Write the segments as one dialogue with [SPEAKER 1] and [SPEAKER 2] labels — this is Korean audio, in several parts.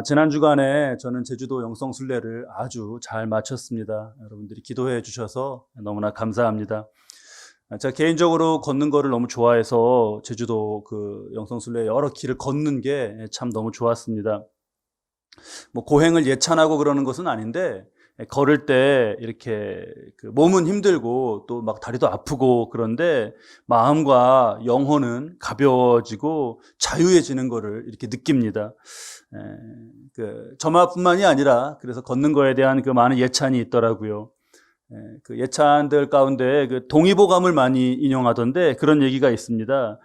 [SPEAKER 1] 지난 주간에 저는 제주도 영성순례를 아주 잘 마쳤습니다. 여러분들이 기도해 주셔서 너무나 감사합니다. 제가 개인적으로 걷는 거를 너무 좋아해서 제주도 그 영성순례 여러 길을 걷는 게 참 너무 좋았습니다. 뭐 고행을 예찬하고 그러는 것은 아닌데 걸을 때 이렇게 그 몸은 힘들고 또 막 다리도 아프고 그런데 마음과 영혼은 가벼워지고 자유해지는 거를 이렇게 느낍니다. 저만뿐만이 아니라 그래서 걷는 거에 대한 그 많은 예찬이 있더라고요. 그 예찬들 가운데 그 동의보감을 많이 인용하던데 그런 얘기가 있습니다.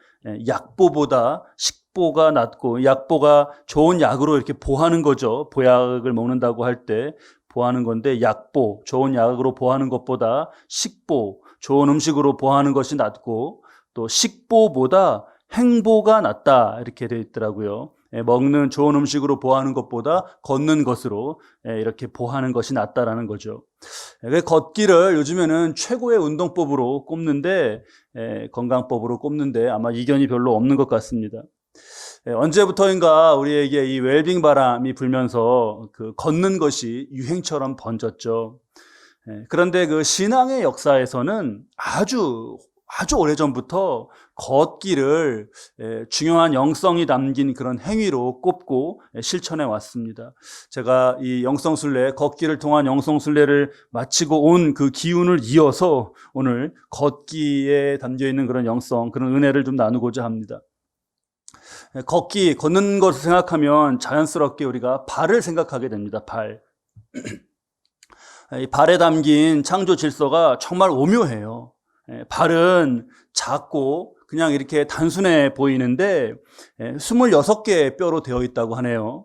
[SPEAKER 1] 약보보다 식보가 낫고, 약보가 좋은 약으로 이렇게 보하는 거죠. 보약을 먹는다고 할 때 보하는 건데, 약보, 좋은 약으로 보하는 것보다 식보, 좋은 음식으로 보하는 것이 낫고, 또 식보보다 행보가 낫다 이렇게 되어 있더라고요. 먹는 좋은 음식으로 보하는 것보다 걷는 것으로 이렇게 보하는 것이 낫다라는 거죠. 걷기를 요즘에는 최고의 운동법으로 꼽는데, 건강법으로 꼽는데 아마 이견이 별로 없는 것 같습니다. 언제부터인가 우리에게 이 웰빙 바람이 불면서 그 걷는 것이 유행처럼 번졌죠. 그런데 그 신앙의 역사에서는 아주 오래전부터 걷기를 중요한 영성이 담긴 그런 행위로 꼽고 실천해 왔습니다. 제가 이 영성순례, 걷기를 통한 영성순례를 마치고 온 그 기운을 이어서 오늘 걷기에 담겨 있는 그런 영성, 그런 은혜를 좀 나누고자 합니다. 걷는 것을 생각하면 자연스럽게 우리가 발을 생각하게 됩니다. 발. 이 발에 담긴 창조 질서가 정말 오묘해요. 발은 작고 그냥 이렇게 단순해 보이는데 26개의 뼈로 되어 있다고 하네요.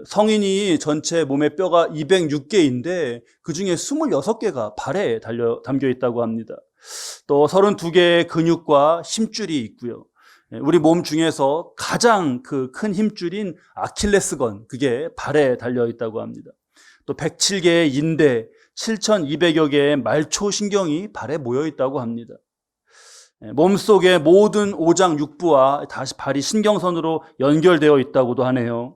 [SPEAKER 1] 성인이 전체 몸의 뼈가 206개인데 그중에 26개가 발에 담겨 있다고 합니다. 또 32개의 근육과 힘줄이 있고요. 우리 몸 중에서 가장 그 큰 힘줄인 아킬레스건, 그게 발에 달려 있다고 합니다. 또 107개의 인대, 7,200여 개의 말초신경이 발에 모여 있다고 합니다. 몸속의 모든 오장육부와 다시 발이 신경선으로 연결되어 있다고도 하네요.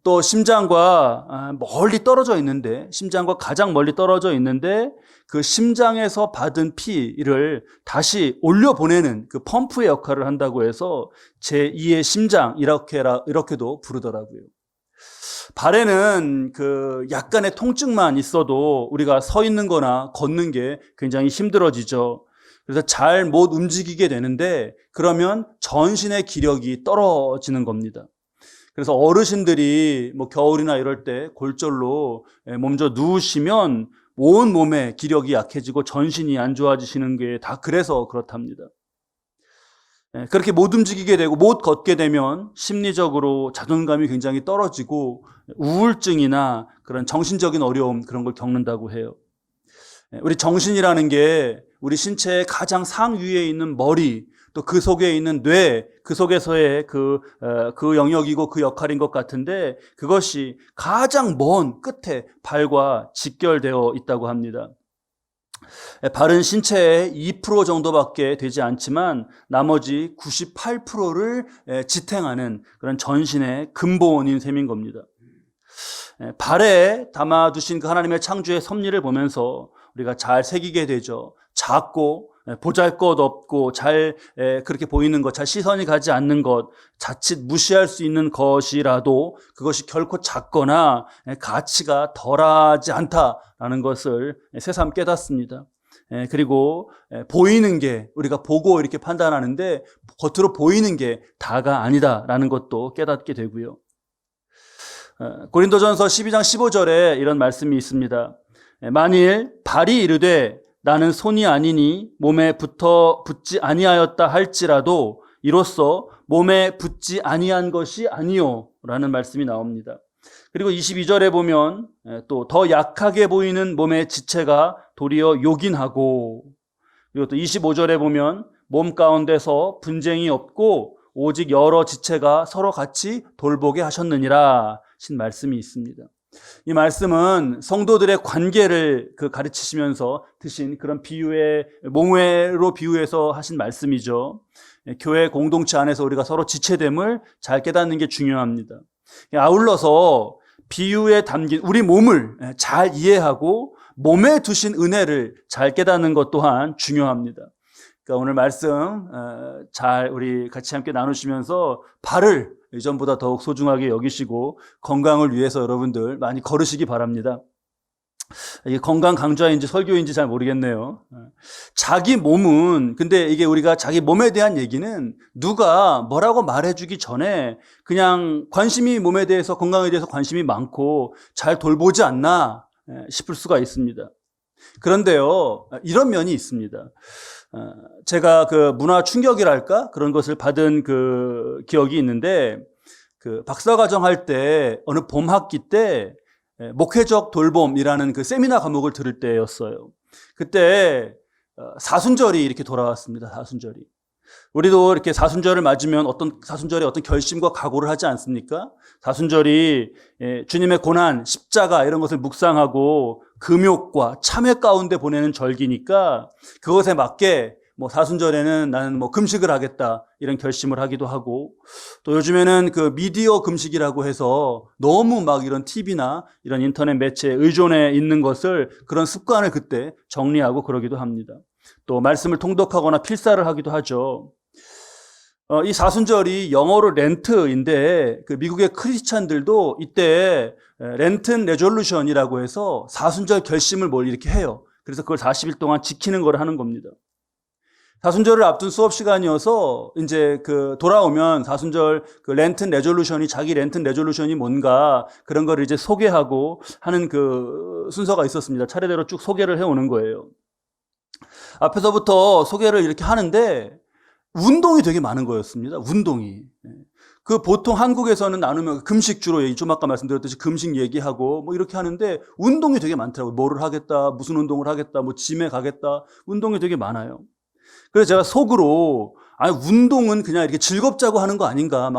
[SPEAKER 1] 또 심장과 멀리 떨어져 있는데, 심장과 가장 멀리 떨어져 있는데 그 심장에서 받은 피를 다시 올려보내는 그 펌프의 역할을 한다고 해서 제2의 심장 이렇게도 부르더라고요. 발에는 그 약간의 통증만 있어도 우리가 서 있는 거나 걷는 게 굉장히 힘들어지죠. 그래서 잘 못 움직이게 되는데 그러면 전신의 기력이 떨어지는 겁니다. 그래서 어르신들이 뭐 겨울이나 이럴 때 골절로 몸져 누우시면 온 몸의 기력이 약해지고 전신이 안 좋아지시는 게 다 그래서 그렇답니다. 그렇게 못 움직이게 되고 못 걷게 되면 심리적으로 자존감이 굉장히 떨어지고 우울증이나 그런 정신적인 어려움, 그런 걸 겪는다고 해요. 우리 정신이라는 게 우리 신체의 가장 상위에 있는 머리, 또 그 속에 있는 뇌, 그 속에서의 그 영역이고 그 역할인 것 같은데 그것이 가장 먼 끝에 발과 직결되어 있다고 합니다. 발은 신체의 2% 정도밖에 되지 않지만 나머지 98%를 지탱하는 그런 전신의 근본인 셈인 겁니다. 발에 담아두신 그 하나님의 창조의 섭리를 보면서 우리가 잘 새기게 되죠. 작고 보잘것없고 잘 그렇게 보이는 것, 잘 시선이 가지 않는 것, 자칫 무시할 수 있는 것이라도 그것이 결코 작거나 가치가 덜하지 않다라는 것을 새삼 깨닫습니다. 그리고 보이는 게, 우리가 보고 이렇게 판단하는데 겉으로 보이는 게 다가 아니다라는 것도 깨닫게 되고요. 고린도전서 12장 15절에 이런 말씀이 있습니다. 만일 발이 이르되 나는 손이 아니니 몸에 붙지 아니하였다 할지라도 이로써 몸에 붙지 아니한 것이 아니요 라는 말씀이 나옵니다. 그리고 22절에 보면 또 더 약하게 보이는 몸의 지체가 도리어 요긴하고, 그리고 또 25절에 보면 몸 가운데서 분쟁이 없고 오직 여러 지체가 서로 같이 돌보게 하셨느니라 신 말씀이 있습니다. 이 말씀은 성도들의 관계를 가르치시면서 드신 그런 비유의 몸회로 비유해서 하신 말씀이죠. 교회 공동체 안에서 우리가 서로 지체됨을 잘 깨닫는 게 중요합니다. 아울러서 비유에 담긴 우리 몸을 잘 이해하고 몸에 두신 은혜를 잘 깨닫는 것 또한 중요합니다. 그러니까 오늘 말씀 잘 우리 같이 함께 나누시면서 발을 이전보다 더욱 소중하게 여기시고 건강을 위해서 여러분들 많이 걸으시기 바랍니다. 이게 건강 강좌인지 설교인지 잘 모르겠네요. 자기 몸은, 근데 이게 우리가 자기 몸에 대한 얘기는 누가 뭐라고 말해주기 전에 그냥 관심이 몸에 대해서, 건강에 대해서 관심이 많고 잘 돌보지 않나 싶을 수가 있습니다. 그런데요, 이런 면이 있습니다. 제가 문화 충격이랄까? 그런 것을 받은 기억이 있는데, 박사과정 할 때, 어느 봄 학기 때, 목회적 돌봄이라는 세미나 과목을 들을 때였어요. 그때, 사순절이 이렇게 돌아왔습니다. 사순절이. 우리도 이렇게 사순절을 맞으면 사순절에 어떤 결심과 각오를 하지 않습니까? 사순절이 주님의 고난, 십자가 이런 것을 묵상하고 금욕과 참회 가운데 보내는 절기니까 그것에 맞게 사순절에는 나는 금식을 하겠다 이런 결심을 하기도 하고, 또 요즘에는 미디어 금식이라고 해서 너무 이런 TV나 이런 인터넷 매체에 의존해 있는 것을, 그런 습관을 그때 정리하고 그러기도 합니다. 또 말씀을 통독하거나 필사를 하기도 하죠. 이 사순절이 영어로 렌트인데 미국의 크리스찬들도 이때 렌튼 레졸루션이라고 해서 사순절 결심을 이렇게 해요. 그래서 그걸 40일 동안 지키는 걸 하는 겁니다. 사순절을 앞둔 수업 시간이어서 이제 돌아오면 사순절 렌튼 레졸루션이, 자기 렌튼 레졸루션이 뭔가 그런 거를 이제 소개하고 하는 순서가 있었습니다. 차례대로 쭉 소개를 해오는 거예요. 앞에서부터 소개를 이렇게 하는데 운동이 되게 많은 거였습니다. 운동이. 보통 한국에서는 나누면 금식 주로 좀 아까 말씀드렸듯이 금식 얘기하고 이렇게 하는데 운동이 되게 많더라고요. 뭐를 하겠다, 무슨 운동을 하겠다, 짐에 가겠다, 운동이 되게 많아요. 그래서 제가 속으로 운동은 그냥 이렇게 즐겁자고 하는 거 아닌가,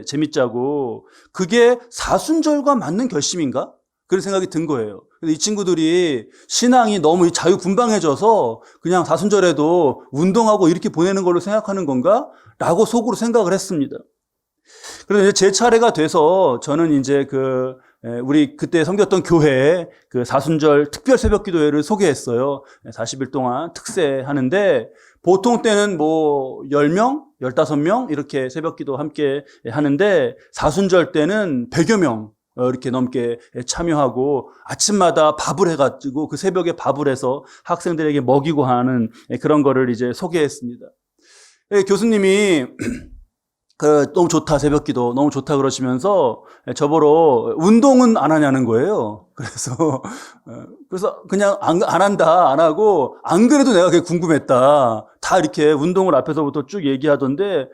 [SPEAKER 1] 재밌자고, 그게 사순절과 맞는 결심인가? 그런 생각이 든 거예요. 이 친구들이 신앙이 너무 자유분방해져서 그냥 사순절에도 운동하고 이렇게 보내는 걸로 생각하는 건가? 라고 속으로 생각을 했습니다. 그래서 이제 제 차례가 돼서 저는 이제 우리 그때 섬겼던 교회에 사순절 특별 새벽 기도회를 소개했어요. 40일 동안 특세하는데, 보통 때는 10명, 15명 이렇게 새벽 기도 함께 하는데, 사순절 때는 100여 명 이렇게 넘게 참여하고 아침마다 밥을 해가지고 새벽에 밥을 해서 학생들에게 먹이고 하는 그런 거를 이제 소개했습니다. 교수님이 너무 좋다, 새벽 기도 너무 좋다 그러시면서 저보러 운동은 안 하냐는 거예요. 그래서 그냥 안 한다, 안 하고, 안 그래도 내가 그게 궁금했다. 다 이렇게 운동을 앞에서부터 쭉 얘기하던데,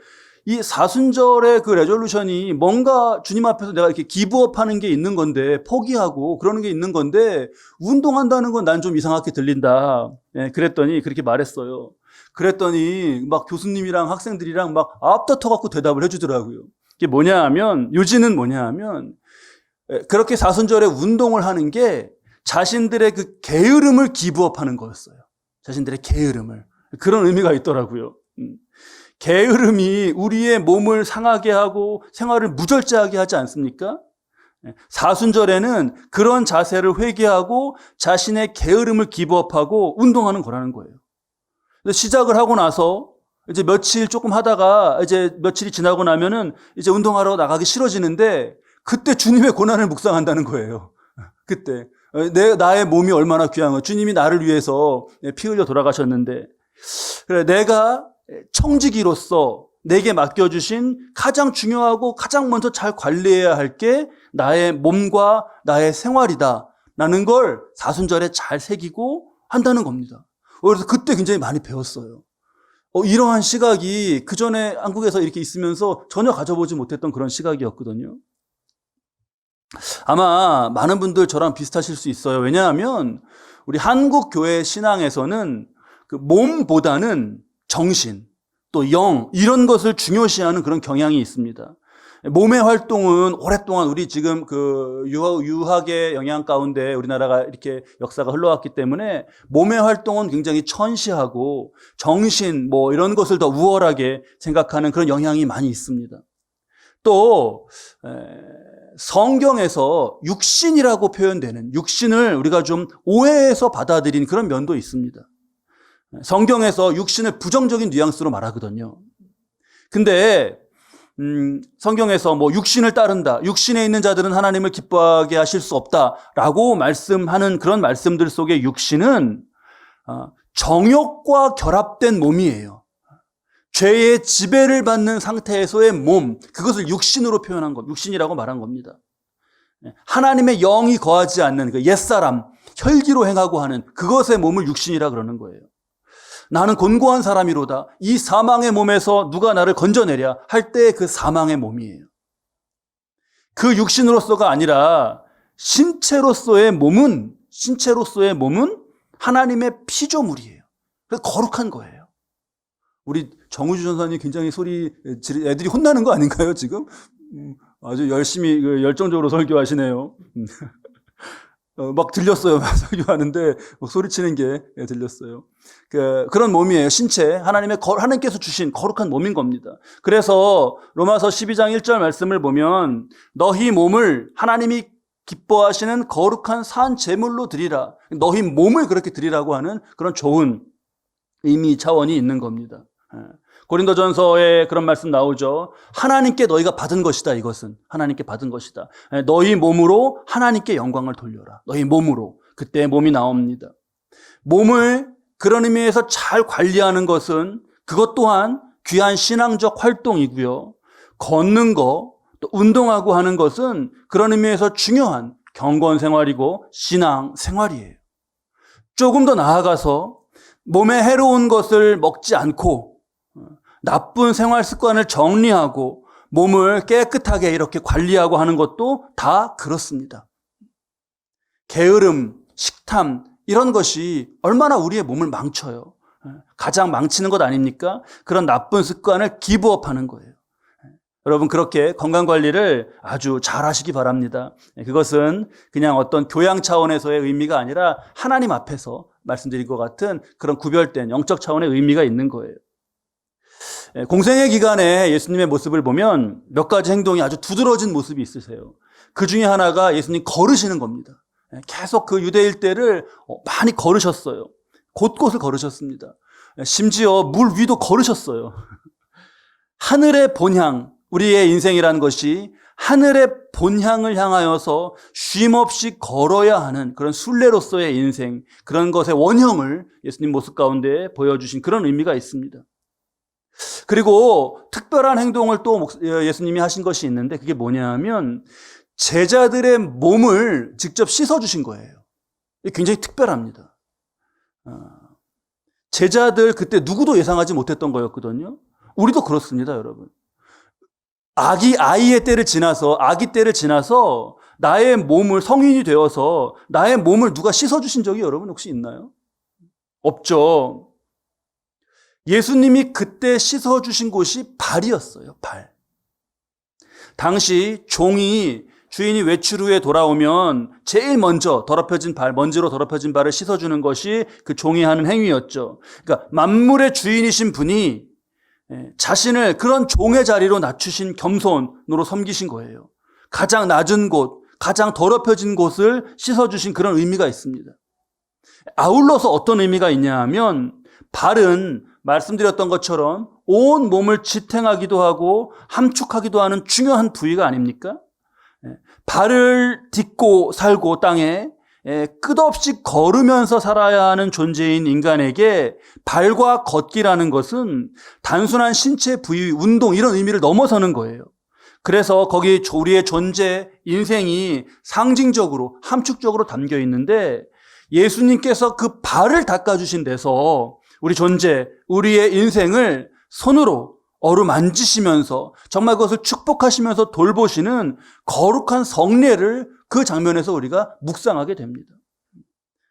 [SPEAKER 1] 이 사순절의 레졸루션이 뭔가 주님 앞에서 내가 이렇게 기브업 하는 게 있는 건데, 포기하고 그러는 게 있는 건데, 운동한다는 건 난 좀 이상하게 들린다. 그랬더니 그렇게 말했어요. 그랬더니 교수님이랑 학생들이랑 앞다퉈 갖고 대답을 해주더라고요. 이게 요지는 뭐냐 하면, 그렇게 사순절에 운동을 하는 게 자신들의 게으름을 기브업 하는 거였어요. 자신들의 게으름을. 그런 의미가 있더라고요. 게으름이 우리의 몸을 상하게 하고 생활을 무절제하게 하지 않습니까? 사순절에는 그런 자세를 회개하고 자신의 게으름을 기브업하고 운동하는 거라는 거예요. 시작을 하고 나서 이제 며칠 조금 하다가 이제 며칠이 지나고 나면은 이제 운동하러 나가기 싫어지는데, 그때 주님의 고난을 묵상한다는 거예요. 그때 나의 몸이 얼마나 귀한 거, 주님이 나를 위해서 피 흘려 돌아가셨는데, 그래 내가 청지기로서 내게 맡겨주신 가장 중요하고 가장 먼저 잘 관리해야 할 게 나의 몸과 나의 생활이다 라는 걸 사순절에 잘 새기고 한다는 겁니다. 그래서 그때 굉장히 많이 배웠어요. 이러한 시각이 그전에 한국에서 이렇게 있으면서 전혀 가져보지 못했던 그런 시각이었거든요. 아마 많은 분들 저랑 비슷하실 수 있어요. 왜냐하면 우리 한국 교회 신앙에서는 몸보다는 정신, 또 영, 이런 것을 중요시하는 그런 경향이 있습니다. 몸의 활동은 오랫동안 우리 지금 그 유학의 영향 가운데 우리나라가 이렇게 역사가 흘러왔기 때문에 몸의 활동은 굉장히 천시하고 정신 뭐 이런 것을 더 우월하게 생각하는 그런 영향이 많이 있습니다. 또 성경에서 육신이라고 표현되는 육신을 우리가 좀 오해해서 받아들인 그런 면도 있습니다. 성경에서 육신을 부정적인 뉘앙스로 말하거든요. 근데 성경에서 뭐 육신을 따른다, 육신에 있는 자들은 하나님을 기뻐하게 하실 수 없다라고 말씀하는 그런 말씀들 속에 육신은 정욕과 결합된 몸이에요. 죄의 지배를 받는 상태에서의 몸, 그것을 육신으로 표현한 것, 육신이라고 말한 겁니다. 하나님의 영이 거하지 않는 그 옛사람, 혈기로 행하고 하는 그것의 몸을 육신이라 그러는 거예요. 나는 곤고한 사람이로다. 이 사망의 몸에서 누가 나를 건져내랴 할 때 그 사망의 몸이에요. 그 육신으로서가 아니라 신체로서의 몸은 하나님의 피조물이에요. 그래서 거룩한 거예요. 우리 정우주 전사님 굉장히 애들이 혼나는 거 아닌가요, 지금? 아주 열심히, 열정적으로 설교하시네요. 막 들렸어요. 설교하는데 소리치는 게 들렸어요. 그런 몸이에요. 신체. 하나님께서 주신 거룩한 몸인 겁니다. 그래서 로마서 12장 1절 말씀을 보면 너희 몸을 하나님이 기뻐하시는 거룩한 산 제물로 드리라. 너희 몸을 그렇게 드리라고 하는 그런 좋은 의미 차원이 있는 겁니다. 고린도전서에 그런 말씀 나오죠. 하나님께 너희가 받은 것이다. 이것은 하나님께 받은 것이다. 너희 몸으로 하나님께 영광을 돌려라. 너희 몸으로. 그때 몸이 나옵니다. 몸을 그런 의미에서 잘 관리하는 것은 그것 또한 귀한 신앙적 활동이고요. 걷는 거, 또 운동하고 하는 것은 그런 의미에서 중요한 경건 생활이고 신앙 생활이에요. 조금 더 나아가서 몸에 해로운 것을 먹지 않고 나쁜 생활 습관을 정리하고 몸을 깨끗하게 이렇게 관리하고 하는 것도 다 그렇습니다. 게으름, 식탐 이런 것이 얼마나 우리의 몸을 망쳐요. 가장 망치는 것 아닙니까? 그런 나쁜 습관을 기브업하는 거예요. 여러분 그렇게 건강관리를 아주 잘 하시기 바랍니다. 그것은 그냥 어떤 교양 차원에서의 의미가 아니라 하나님 앞에서 말씀드린 것 같은 그런 구별된 영적 차원의 의미가 있는 거예요. 공생애 기간에 예수님의 모습을 보면 몇 가지 행동이 아주 두드러진 모습이 있으세요. 그 중에 하나가 예수님 걸으시는 겁니다. 계속 그 유대 일대를 많이 걸으셨어요. 곳곳을 걸으셨습니다. 심지어 물 위도 걸으셨어요. 하늘의 본향, 우리의 인생이라는 것이 하늘의 본향을 향하여서 쉼없이 걸어야 하는 그런 순례로서의 인생, 그런 것의 원형을 예수님 모습 가운데 보여주신 그런 의미가 있습니다. 그리고 특별한 행동을 또 예수님이 하신 것이 있는데 그게 뭐냐면 제자들의 몸을 직접 씻어주신 거예요. 굉장히 특별합니다. 제자들 그때 누구도 예상하지 못했던 거였거든요. 우리도 그렇습니다, 여러분. 아기 때를 지나서 나의 몸을 성인이 되어서 나의 몸을 누가 씻어주신 적이 여러분 혹시 있나요? 없죠. 예수님이 그때 씻어주신 곳이 발이었어요. 발. 당시 종이 주인이 외출 후에 돌아오면 제일 먼저 먼지로 더럽혀진 발을 씻어주는 것이 그 종이 하는 행위였죠. 그러니까 만물의 주인이신 분이 자신을 그런 종의 자리로 낮추신 겸손으로 섬기신 거예요. 가장 낮은 곳, 가장 더럽혀진 곳을 씻어주신 그런 의미가 있습니다. 아울러서 어떤 의미가 있냐 하면 발은 말씀드렸던 것처럼 온 몸을 지탱하기도 하고 함축하기도 하는 중요한 부위가 아닙니까? 발을 딛고 살고 땅에 끝없이 걸으면서 살아야 하는 존재인 인간에게 발과 걷기라는 것은 단순한 신체 부위, 운동 이런 의미를 넘어서는 거예요. 그래서 거기 우리의 존재, 인생이 상징적으로, 함축적으로 담겨 있는데 예수님께서 그 발을 닦아주신 데서 우리 존재, 우리의 인생을 손으로 어루만지시면서 정말 그것을 축복하시면서 돌보시는 거룩한 성례를 그 장면에서 우리가 묵상하게 됩니다.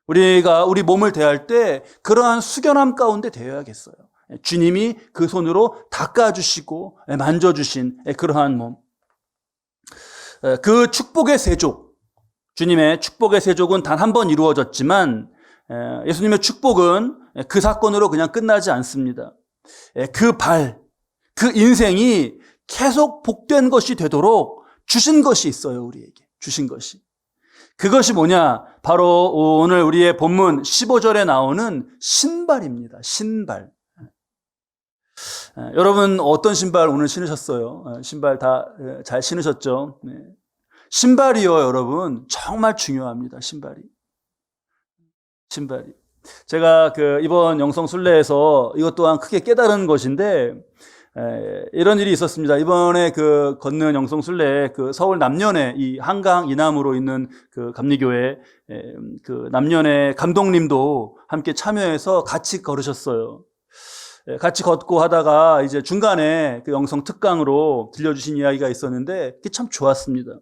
[SPEAKER 1] 우리가 우리 몸을 대할 때 그러한 숙연함 가운데 대해야겠어요. 주님이 그 손으로 닦아주시고 만져주신 그러한 몸. 그 축복의 세족, 주님의 축복의 세족은 단 한 번 이루어졌지만 예수님의 축복은 그 사건으로 그냥 끝나지 않습니다. 그 인생이 계속 복된 것이 되도록 주신 것이 있어요, 우리에게. 주신 것이. 그것이 뭐냐? 바로 오늘 우리의 본문 15절에 나오는 신발입니다. 신발. 여러분 어떤 신발 오늘 신으셨어요? 신발 다 잘 신으셨죠? 네. 신발이요, 여러분 정말 중요합니다. 신발이. 제가 이번 영성 순례에서 이것 또한 크게 깨달은 것인데 이런 일이 있었습니다. 이번에 걷는 영성 순례에 서울 남년에 이 한강 이남으로 있는 감리교회 남년의 감독님도 함께 참여해서 같이 걸으셨어요. 같이 걷고 하다가 이제 중간에 영성 특강으로 들려주신 이야기가 있었는데 그게 참 좋았습니다.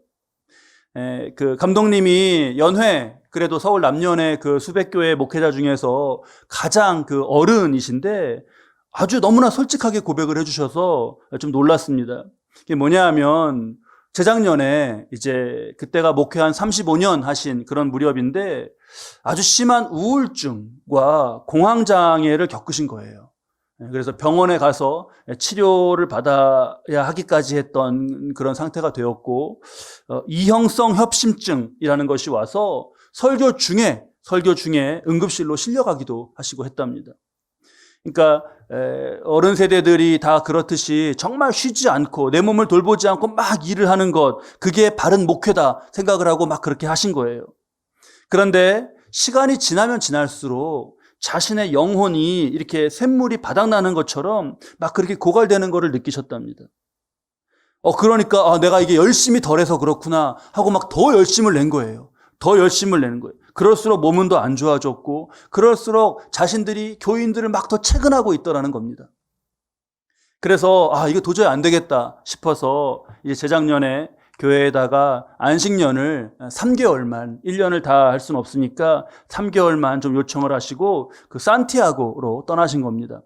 [SPEAKER 1] 감독님이 연회, 그래도 서울 남년의 수백 교회 목회자 중에서 가장 어른이신데 아주 너무나 솔직하게 고백을 해주셔서 좀 놀랐습니다. 그게 뭐냐 하면 재작년에 이제 그때가 목회 한 35년 하신 그런 무렵인데 아주 심한 우울증과 공황장애를 겪으신 거예요. 그래서 병원에 가서 치료를 받아야 하기까지 했던 그런 상태가 되었고 이형성 협심증이라는 것이 와서 설교 중에 응급실로 실려가기도 하시고 했답니다. 그러니까 어른 세대들이 다 그렇듯이 정말 쉬지 않고 내 몸을 돌보지 않고 막 일을 하는 것, 그게 바른 목회다 생각을 하고 막 그렇게 하신 거예요. 그런데 시간이 지나면 지날수록 자신의 영혼이 이렇게 샘물이 바닥나는 것처럼 막 그렇게 고갈되는 것을 느끼셨답니다. 그러니까 내가 이게 열심히 덜해서 그렇구나 하고 막 더 열심을 낸 거예요. 더 열심을 내는 거예요. 그럴수록 몸은 더 안 좋아졌고 그럴수록 자신들이 교인들을 막 더 채근하고 있더라는 겁니다. 그래서 이거 도저히 안 되겠다 싶어서 이제 재작년에 교회에다가 안식년을 3개월만, 1년을 다 할 수는 없으니까 3개월만 좀 요청을 하시고 산티아고로 떠나신 겁니다.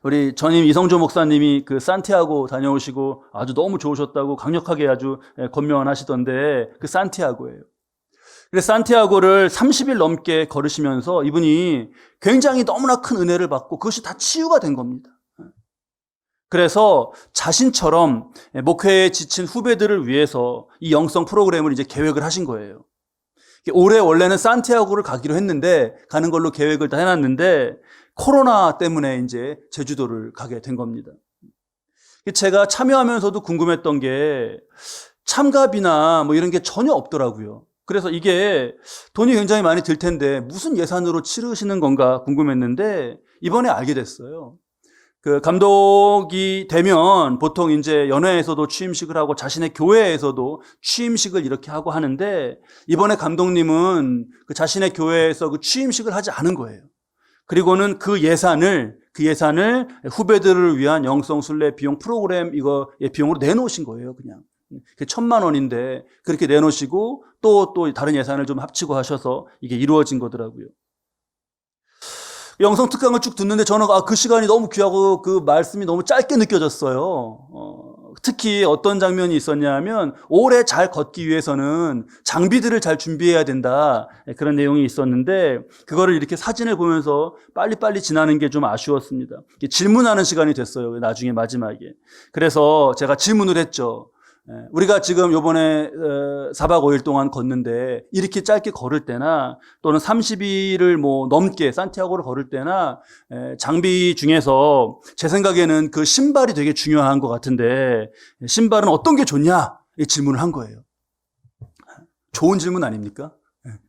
[SPEAKER 1] 우리 전임 이성조 목사님이 산티아고 다녀오시고 아주 너무 좋으셨다고 강력하게 아주 권면을 하시던데 산티아고예요. 그래서 산티아고를 30일 넘게 걸으시면서 이분이 굉장히 너무나 큰 은혜를 받고 그것이 다 치유가 된 겁니다. 그래서 자신처럼 목회에 지친 후배들을 위해서 이 영성 프로그램을 이제 계획을 하신 거예요. 올해 원래는 산티아고를 가기로 했는데 가는 걸로 계획을 다 해놨는데 코로나 때문에 이제 제주도를 가게 된 겁니다. 제가 참여하면서도 궁금했던 게 참가비나 뭐 이런 게 전혀 없더라고요. 그래서 이게 돈이 굉장히 많이 들 텐데 무슨 예산으로 치르시는 건가 궁금했는데 이번에 알게 됐어요. 감독이 되면 보통 이제 연회에서도 취임식을 하고 자신의 교회에서도 취임식을 이렇게 하고 하는데 이번에 감독님은 자신의 교회에서 취임식을 하지 않은 거예요. 그리고는 그 예산을 후배들을 위한 영성순례 비용 프로그램 이거의 비용으로 내놓으신 거예요, 그냥. 1,000,000원인데 그렇게 내놓으시고 또 다른 예산을 좀 합치고 하셔서 이게 이루어진 거더라고요. 영성 특강을 쭉 듣는데 저는 그 시간이 너무 귀하고 그 말씀이 너무 짧게 느껴졌어요. 특히 어떤 장면이 있었냐면 오래 잘 걷기 위해서는 장비들을 잘 준비해야 된다. 그런 내용이 있었는데 그거를 이렇게 사진을 보면서 빨리빨리 지나는 게 좀 아쉬웠습니다. 질문하는 시간이 됐어요. 나중에 마지막에. 그래서 제가 질문을 했죠. 우리가 지금 요번에 4박 5일 동안 걷는데 이렇게 짧게 걸을 때나 또는 30일을 뭐 넘게 산티아고를 걸을 때나 장비 중에서 제 생각에는 그 신발이 되게 중요한 것 같은데 신발은 어떤 게 좋냐? 이 질문을 한 거예요. 좋은 질문 아닙니까?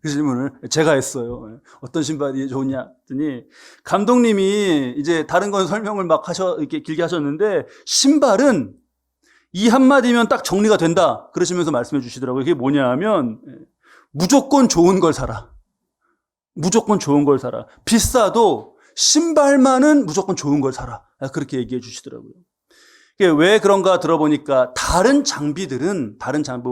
[SPEAKER 1] 그 질문을 제가 했어요. 어떤 신발이 좋냐? 했더니 감독님이 이제 다른 건 설명을 막 이렇게 길게 하셨는데 신발은 이 한마디면 딱 정리가 된다. 그러시면서 말씀해 주시더라고요. 그게 뭐냐 하면 무조건 좋은 걸 사라. 무조건 좋은 걸 사라. 비싸도 신발만은 무조건 좋은 걸 사라. 그렇게 얘기해 주시더라고요. 왜 그런가 들어보니까 다른 장비들은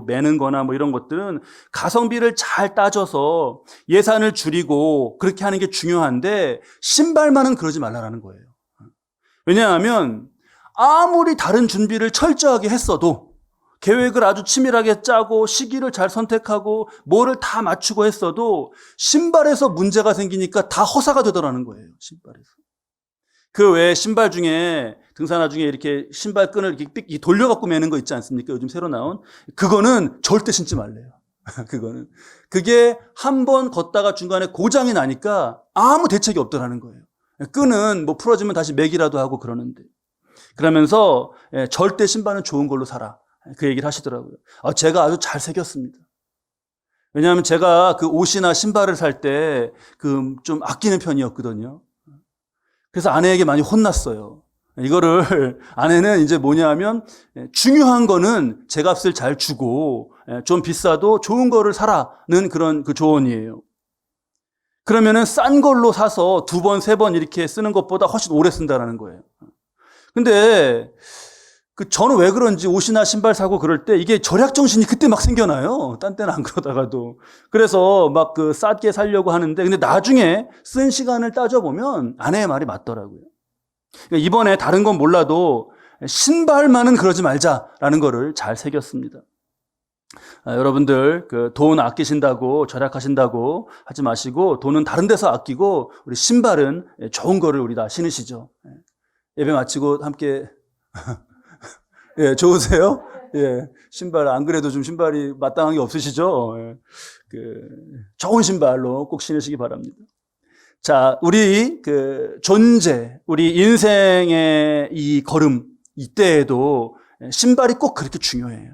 [SPEAKER 1] 매는 거나 뭐 이런 것들은 가성비를 잘 따져서 예산을 줄이고 그렇게 하는 게 중요한데 신발만은 그러지 말라라는 거예요. 왜냐하면 아무리 다른 준비를 철저하게 했어도 계획을 아주 치밀하게 짜고 시기를 잘 선택하고 뭐를 다 맞추고 했어도 신발에서 문제가 생기니까 다 허사가 되더라는 거예요. 신발에서. 그 외에 신발 중에 등산화 중에 이렇게 신발 끈을 이렇게 삑 돌려갖고 매는 거 있지 않습니까? 요즘 새로 나온. 그거는 절대 신지 말래요. 그게 한 번 걷다가 중간에 고장이 나니까 아무 대책이 없더라는 거예요. 끈은 뭐 풀어지면 다시 매기라도 하고 그러는데. 그러면서 절대 신발은 좋은 걸로 사라. 그 얘기를 하시더라고요. 제가 아주 잘 새겼습니다. 왜냐하면 제가 그 옷이나 신발을 살 때 그 좀 아끼는 편이었거든요. 그래서 아내에게 많이 혼났어요. 이거를 아내는 이제 뭐냐 하면 중요한 거는 제값을 잘 주고 좀 비싸도 좋은 거를 사라는 그런 그 조언이에요. 그러면은 싼 걸로 사서 2번, 3번 이렇게 쓰는 것보다 훨씬 오래 쓴다는 거예요. 근데 저는 왜 그런지 옷이나 신발 사고 그럴 때 이게 절약 정신이 그때 막 생겨나요. 딴 때는 안 그러다가도. 그래서 막 싸게 사려고 하는데 근데 나중에 쓴 시간을 따져보면 아내의 말이 맞더라고요. 그러니까 이번에 다른 건 몰라도 신발만은 그러지 말자라는 거를 잘 새겼습니다. 여러분들 돈 아끼신다고 절약하신다고 하지 마시고 돈은 다른 데서 아끼고 우리 신발은 좋은 거를 우리 다 신으시죠. 예배 마치고 함께 예, 좋으세요? 예, 신발 안 그래도 좀 신발이 마땅한 게 없으시죠? 예, 좋은 신발로 꼭 신으시기 바랍니다. 자, 우리 존재, 우리 인생의 이 걸음 이때에도 신발이 꼭 그렇게 중요해요.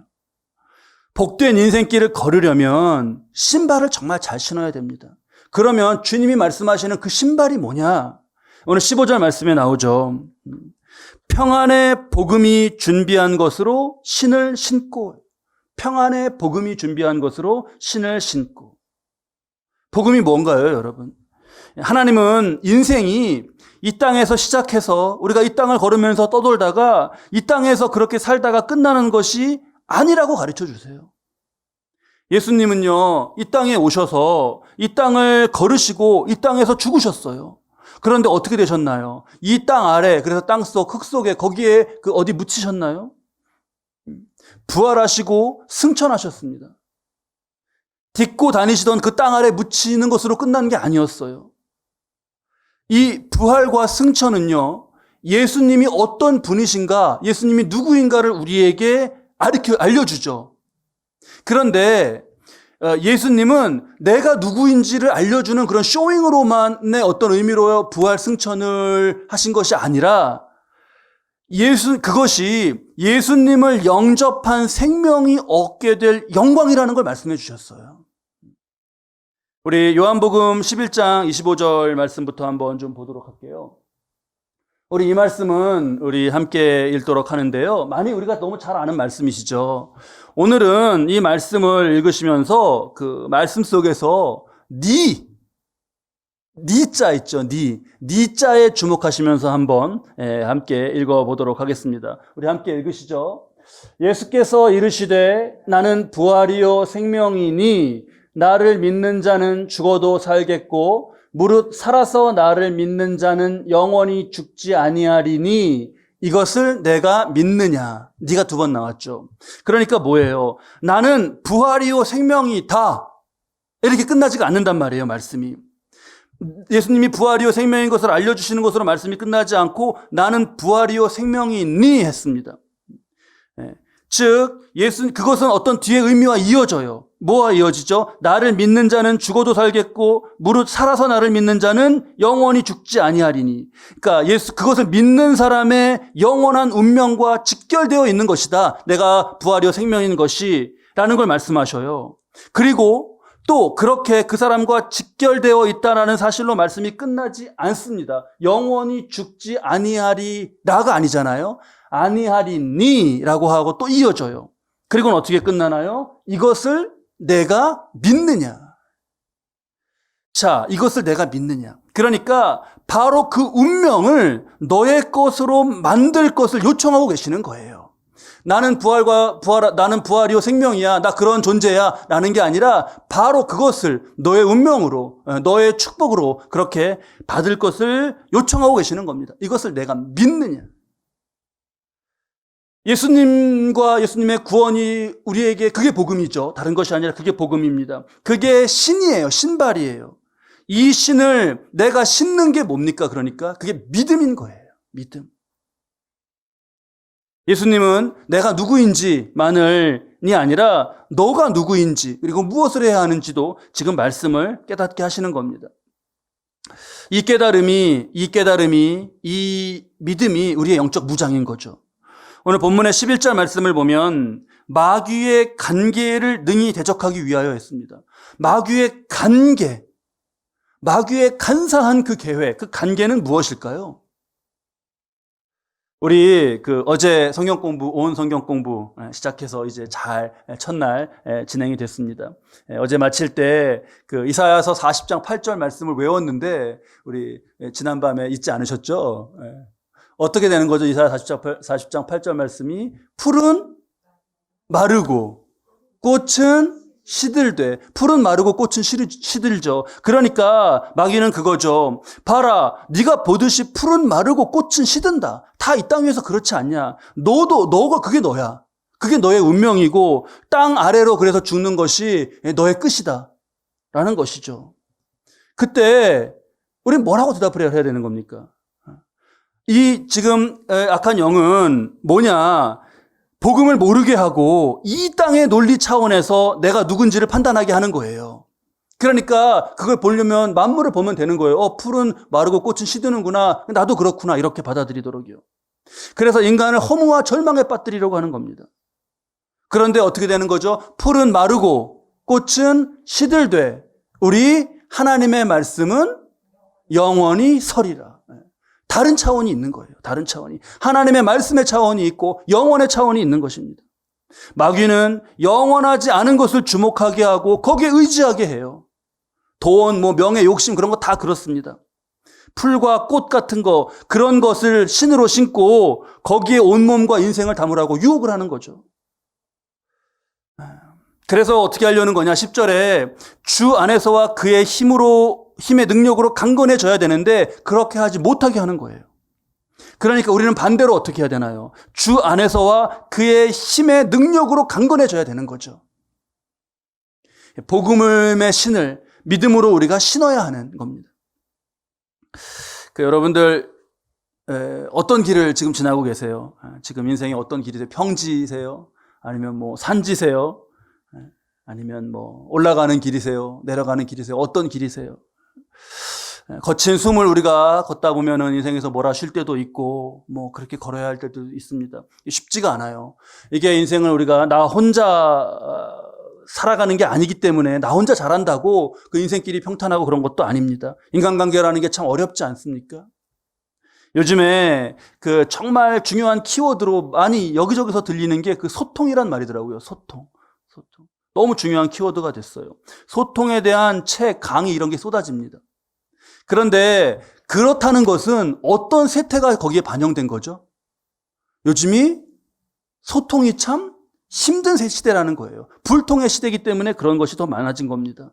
[SPEAKER 1] 복된 인생길을 걸으려면 신발을 정말 잘 신어야 됩니다. 그러면 주님이 말씀하시는 그 신발이 뭐냐? 오늘 15절 말씀에 나오죠. 평안의 복음이 준비한 것으로 신을 신고, 평안의 복음이 준비한 것으로 신을 신고. 복음이 뭔가요, 여러분? 하나님은 인생이 이 땅에서 시작해서 우리가 이 땅을 걸으면서 떠돌다가 이 땅에서 그렇게 살다가 끝나는 것이 아니라고 가르쳐 주세요. 예수님은요, 이 땅에 오셔서 이 땅을 걸으시고 이 땅에서 죽으셨어요. 그런데 어떻게 되셨나요? 이 땅 아래, 그래서 땅속, 흙 속에, 거기에 어디 묻히셨나요? 부활하시고 승천하셨습니다. 딛고 다니시던 그 땅 아래 묻히는 것으로 끝난 게 아니었어요. 이 부활과 승천은요, 예수님이 어떤 분이신가, 예수님이 누구인가를 우리에게 알려주죠. 그런데 예수님은 내가 누구인지를 알려주는 그런 쇼잉으로만의 어떤 의미로 부활 승천을 하신 것이 아니라 그것이 예수님을 영접한 생명이 얻게 될 영광이라는 걸 말씀해 주셨어요. 우리 요한복음 11장 25절 말씀부터 한번 좀 보도록 할게요. 우리 이 말씀은 우리 함께 읽도록 하는데요. 많이 우리가 너무 잘 아는 말씀이시죠. 오늘은 이 말씀을 읽으시면서 그 말씀 속에서 니 자 있죠. 니 자에 주목하시면서 한번 함께 읽어보도록 하겠습니다. 우리 함께 읽으시죠. 예수께서 이르시되 나는 부활이요 생명이니 나를 믿는 자는 죽어도 살겠고 무릇 살아서 나를 믿는 자는 영원히 죽지 아니하리니 이것을 내가 믿느냐. 네가 2번 나왔죠. 그러니까 뭐예요? 나는 부활이요 생명이다. 이렇게 끝나지가 않는단 말이에요, 말씀이. 예수님이 부활이요 생명인 것을 알려주시는 것으로 말씀이 끝나지 않고 나는 부활이요 생명이니 했습니다. 즉 그것은 어떤 뒤의 의미와 이어져요. 뭐와 이어지죠? 나를 믿는 자는 죽어도 살겠고 무릇 살아서 나를 믿는 자는 영원히 죽지 아니하리니. 그러니까 그것을 믿는 사람의 영원한 운명과 직결되어 있는 것이다. 내가 부활이요 생명인 것이라는 걸 말씀하셔요. 그리고 또 그렇게 그 사람과 직결되어 있다라는 사실로 말씀이 끝나지 않습니다. 영원히 죽지 아니하리라가 아니잖아요. 아니하리니라고 하고 또 이어져요. 그리고는 어떻게 끝나나요? 이것을 내가 믿느냐. 자, 이것을 내가 믿느냐. 그러니까 바로 그 운명을 너의 것으로 만들 것을 요청하고 계시는 거예요. 나는 부활이요 생명이야. 나 그런 존재야. 라는 게 아니라 바로 그것을 너의 운명으로, 너의 축복으로 그렇게 받을 것을 요청하고 계시는 겁니다. 이것을 내가 믿느냐. 예수님과 예수님의 구원이 우리에게 그게 복음이죠. 다른 것이 아니라 그게 복음입니다. 그게 신이에요. 신발이에요. 이 신을 내가 신는 게 뭡니까? 그러니까 그게 믿음인 거예요. 믿음. 예수님은 내가 누구인지만을이 아니라 너가 누구인지 그리고 무엇을 해야 하는지도 지금 말씀을 깨닫게 하시는 겁니다. 이 깨달음이, 이 믿음이 우리의 영적 무장인 거죠. 오늘 본문의 11절 말씀을 보면 마귀의 간계를 능히 대적하기 위하여 했습니다. 마귀의 간계, 마귀의 간사한 그 계획, 그 간계는 무엇일까요? 우리 어제 성경 공부, 온 성경 공부 시작해서 이제 잘 첫날 진행이 됐습니다. 어제 마칠 때 이사야서 40장 8절 말씀을 외웠는데 우리 지난밤에 잊지 않으셨죠? 어떻게 되는 거죠? 이사야 40장 8절 말씀이 풀은 마르고 꽃은 시들되, 풀은 마르고 꽃은 시들죠. 그러니까 마귀는 그거죠. 봐라, 네가 보듯이 풀은 마르고 꽃은 시든다. 다 이 땅 위에서 그렇지 않냐. 너가 그게 너야. 그게 너의 운명이고 땅 아래로 그래서 죽는 것이 너의 끝이다 라는 것이죠. 그때 우리는 뭐라고 대답을 해야 되는 겁니까? 이 지금 악한 영은 뭐냐? 복음을 모르게 하고 이 땅의 논리 차원에서 내가 누군지를 판단하게 하는 거예요. 그러니까 그걸 보려면 만물을 보면 되는 거예요. 풀은 마르고 꽃은 시드는구나. 나도 그렇구나. 이렇게 받아들이도록요. 그래서 인간을 허무와 절망에 빠뜨리려고 하는 겁니다. 그런데 어떻게 되는 거죠? 풀은 마르고 꽃은 시들되 우리 하나님의 말씀은 영원히 서리라. 다른 차원이 있는 거예요. 다른 차원이. 하나님의 말씀의 차원이 있고 영원의 차원이 있는 것입니다. 마귀는 영원하지 않은 것을 주목하게 하고 거기에 의지하게 해요. 돈, 명예, 욕심 그런 거 다 그렇습니다. 풀과 꽃 같은 거 그런 것을 신으로 신고 거기에 온몸과 인생을 담으라고 유혹을 하는 거죠. 그래서 어떻게 하려는 거냐? 10절에 주 안에서와 그의 힘의 능력으로 강건해져야 되는데 그렇게 하지 못하게 하는 거예요. 그러니까 우리는 반대로 어떻게 해야 되나요? 주 안에서와 그의 힘의 능력으로 강건해져야 되는 거죠. 복음의 신을 믿음으로 우리가 신어야 하는 겁니다. 여러분들 어떤 길을 지금 지나고 계세요? 지금 인생이 어떤 길이세요? 평지세요? 아니면 산지세요? 아니면 올라가는 길이세요? 내려가는 길이세요? 어떤 길이세요? 거친 숨을 우리가 걷다 보면은 인생에서 쉴 때도 있고 그렇게 걸어야 할 때도 있습니다. 쉽지가 않아요. 이게 인생을 우리가 나 혼자 살아가는 게 아니기 때문에 나 혼자 잘한다고 그 인생길이 평탄하고 그런 것도 아닙니다. 인간관계라는 게 참 어렵지 않습니까? 요즘에 정말 중요한 키워드로 많이 여기저기서 들리는 게 소통이란 말이더라고요. 소통. 너무 중요한 키워드가 됐어요. 소통에 대한 책, 강의 이런 게 쏟아집니다. 그런데 그렇다는 것은 어떤 세태가 거기에 반영된 거죠? 요즘이 소통이 참 힘든 시대라는 거예요. 불통의 시대이기 때문에 그런 것이 더 많아진 겁니다.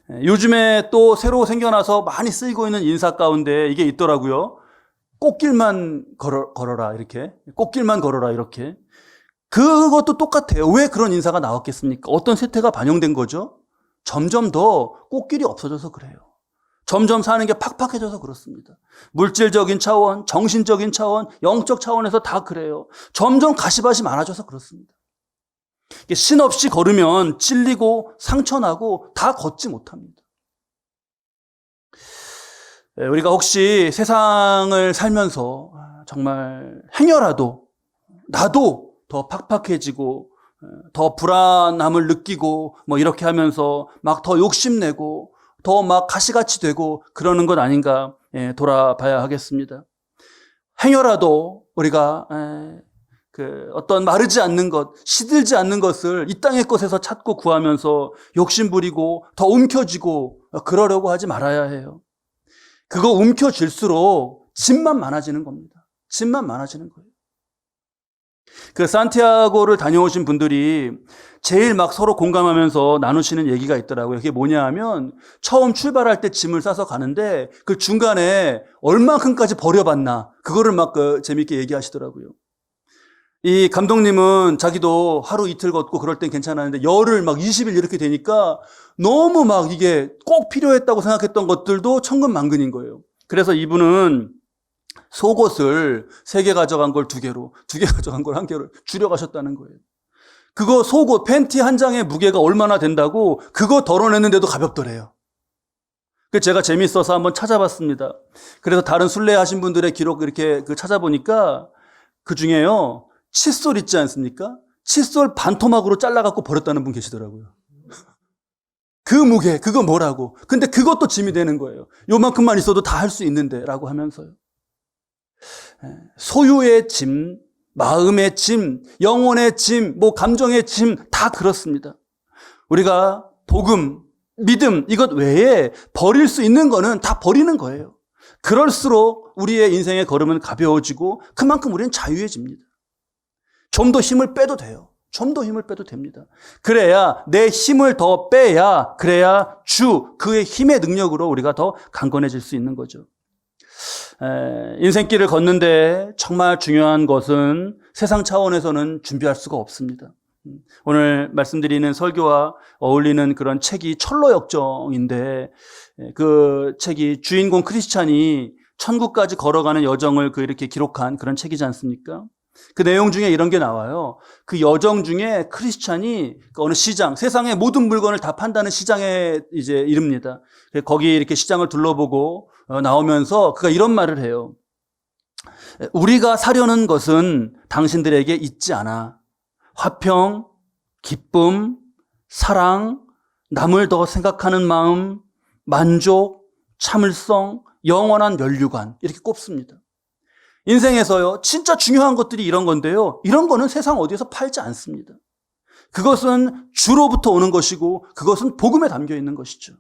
[SPEAKER 1] 요즘에 또 새로 생겨나서 많이 쓰이고 있는 인사 가운데 이게 있더라고요. 꽃길만 걸어라 이렇게. 꽃길만 걸어라 이렇게. 그것도 똑같아요. 왜 그런 인사가 나왔겠습니까? 어떤 세태가 반영된 거죠? 점점 더 꽃길이 없어져서 그래요. 점점 사는 게 팍팍해져서 그렇습니다. 물질적인 차원, 정신적인 차원, 영적 차원에서 다 그래요. 점점 가시밭이 많아져서 그렇습니다. 신없이 걸으면 찔리고 상처나고 다 걷지 못합니다. 우리가 혹시 세상을 살면서 정말 행여라도 나도 더 팍팍해지고 더 불안함을 느끼고 이렇게 하면서 막 더 욕심내고 더 막 가시같이 되고 그러는 것 아닌가 돌아봐야 하겠습니다. 행여라도 우리가 어떤 마르지 않는 것, 시들지 않는 것을 이 땅의 것에서 찾고 구하면서 욕심부리고 더 움켜쥐고 그러려고 하지 말아야 해요. 그거 움켜쥘수록 짐만 많아지는 겁니다. 짐만 많아지는 거예요. 산티아고를 다녀오신 분들이 제일 막 서로 공감하면서 나누시는 얘기가 있더라고요. 그게 뭐냐 하면 처음 출발할 때 짐을 싸서 가는데 그 중간에 얼만큼까지 버려봤나 그거를 막 재밌게 얘기하시더라고요. 이 감독님은 자기도 하루 이틀 걷고 그럴 땐 괜찮았는데 열흘 막 20일 이렇게 되니까 너무 막 이게 꼭 필요했다고 생각했던 것들도 천근만근인 거예요. 그래서 이분은 속옷을 3개 가져간 걸 2개로, 2개 가져간 걸 1개로 줄여가셨다는 거예요. 그거 속옷, 팬티 한 장의 무게가 얼마나 된다고 그거 덜어냈는데도 가볍더래요. 그래서 제가 재밌어서 한번 찾아봤습니다. 그래서 다른 순례하신 분들의 기록 이렇게 찾아보니까 그 중에요, 칫솔 있지 않습니까? 칫솔 반토막으로 잘라갖고 버렸다는 분 계시더라고요. 그 무게, 그거 뭐라고. 근데 그것도 짐이 되는 거예요. 요만큼만 있어도 다 할 수 있는데 라고 하면서요. 소유의 짐, 마음의 짐, 영혼의 짐, 감정의 짐 다 그렇습니다. 우리가 복음, 믿음 이것 외에 버릴 수 있는 거는 다 버리는 거예요. 그럴수록 우리의 인생의 걸음은 가벼워지고 그만큼 우리는 자유해집니다. 좀 더 힘을 빼도 돼요. 좀 더 힘을 빼도 됩니다. 그래야 내 힘을 더 빼야 그래야 그의 힘의 능력으로 우리가 더 강건해질 수 있는 거죠. 인생길을 걷는데 정말 중요한 것은 세상 차원에서는 준비할 수가 없습니다. 오늘 말씀드리는 설교와 어울리는 그런 책이 철로역정인데 그 책이 주인공 크리스찬이 천국까지 걸어가는 여정을 이렇게 기록한 그런 책이지 않습니까? 그 내용 중에 이런 게 나와요. 그 여정 중에 크리스찬이 어느 시장, 세상의 모든 물건을 다 판다는 시장에 이제 이릅니다. 거기 이렇게 시장을 둘러보고 나오면서 그가 이런 말을 해요. 우리가 사려는 것은 당신들에게 있지 않아. 화평, 기쁨, 사랑, 남을 더 생각하는 마음, 만족, 참을성, 영원한 면류관 이렇게 꼽습니다. 인생에서요, 진짜 중요한 것들이 이런 건데요. 이런 거는 세상 어디에서 팔지 않습니다. 그것은 주로부터 오는 것이고 그것은 복음에 담겨 있는 것이죠.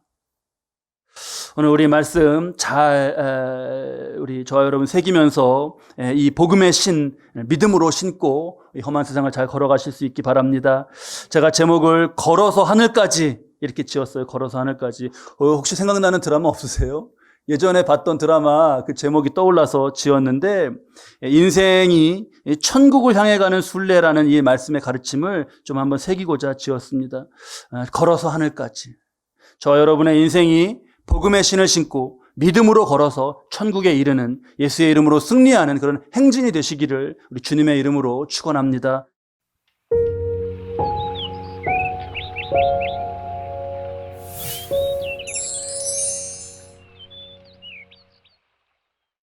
[SPEAKER 1] 오늘 우리 말씀 잘 우리 저와 여러분 새기면서 이 복음의 신, 믿음으로 신고 이 험한 세상을 잘 걸어가실 수 있기 바랍니다. 제가 제목을 걸어서 하늘까지 이렇게 지었어요. 걸어서 하늘까지. 혹시 생각나는 드라마 없으세요? 예전에 봤던 드라마 그 제목이 떠올라서 지었는데 인생이 천국을 향해 가는 순례라는 이 말씀의 가르침을 좀 한번 새기고자 지었습니다. 걸어서 하늘까지. 저와 여러분의 인생이 복음의 신을 신고 믿음으로 걸어서 천국에 이르는 예수의 이름으로 승리하는 그런 행진이 되시기를 우리 주님의 이름으로 축원합니다.